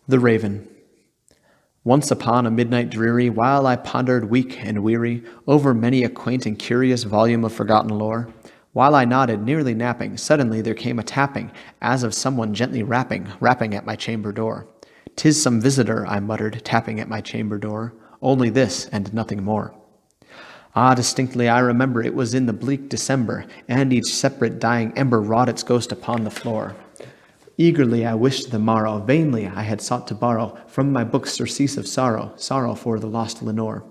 The Raven. Once upon a midnight dreary, while I pondered weak and weary over many a quaint and curious volume of forgotten lore, while I nodded, nearly napping, suddenly there came a tapping, as of someone gently rapping at my chamber door. "'Tis some visitor," I muttered, tapping at my chamber door. "Only this, and nothing more." Ah, distinctly I remember it was in the bleak December, and each separate dying ember wrought its ghost upon the floor. Eagerly I wished the morrow, vainly I had sought to borrow from my book surcease of sorrow, sorrow for the lost Lenore,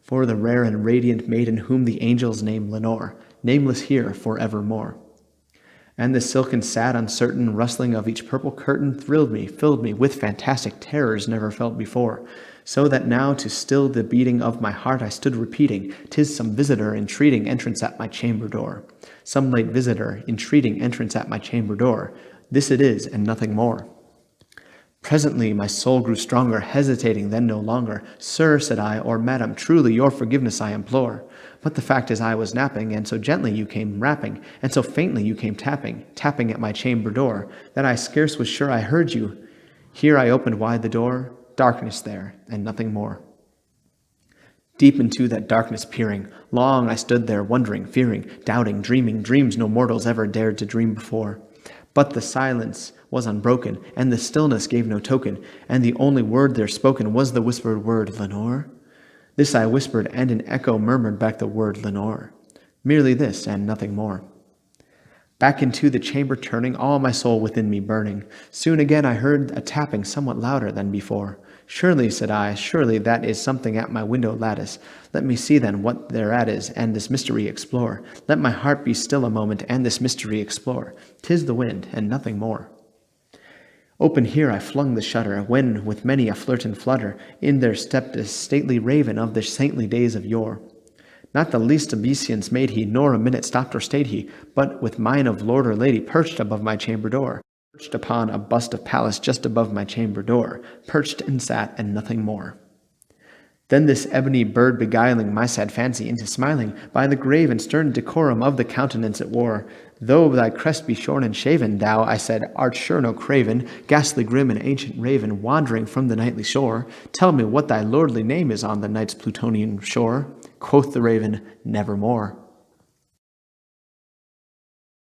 for the rare and radiant maiden whom the angels name Lenore, nameless here for evermore. And the silken, sad, uncertain rustling of each purple curtain thrilled me, filled me with fantastic terrors never felt before, so that now to still the beating of my heart I stood repeating, "'Tis some visitor entreating entrance at my chamber door. Some late visitor entreating entrance at my chamber door. This it is, and nothing more." Presently my soul grew stronger, hesitating then no longer. "Sir," said I, "or madam, truly your forgiveness I implore. But the fact is I was napping, and so gently you came rapping, and so faintly you came tapping at my chamber door, that I scarce was sure I heard you. Here I opened wide the door, darkness there, and nothing more." Deep into that darkness peering, long I stood there wondering, fearing, doubting, dreaming dreams no mortals ever dared to dream before. But the silence was unbroken, and the stillness gave no token, and the only word there spoken was the whispered word, "Lenore?" This I whispered, and an echo murmured back the word, "Lenore." Merely this, and nothing more. Back into the chamber turning, all my soul within me burning, soon again I heard a tapping somewhat louder than before. "Surely," said I, "surely that is something at my window lattice. Let me see then what thereat is, and this mystery explore. Let my heart be still a moment, and this mystery explore. 'Tis the wind, and nothing more." Open here I flung the shutter, when, with many a flirt and flutter, in there stepped a stately raven of the saintly days of yore. Not the least obeisance made he, nor a minute stopped or stayed he, but with mien of lord or lady perched above my chamber door, perched upon a bust of Pallas just above my chamber door, perched and sat, and nothing more. Then this ebony bird beguiling my sad fancy into smiling, by the grave and stern decorum of the countenance it wore, "Though thy crest be shorn and shaven, thou," I said, "art sure no craven, ghastly grim and ancient raven, wandering from the nightly shore. Tell me what thy lordly name is on the night's Plutonian shore." Quoth the raven, "Nevermore."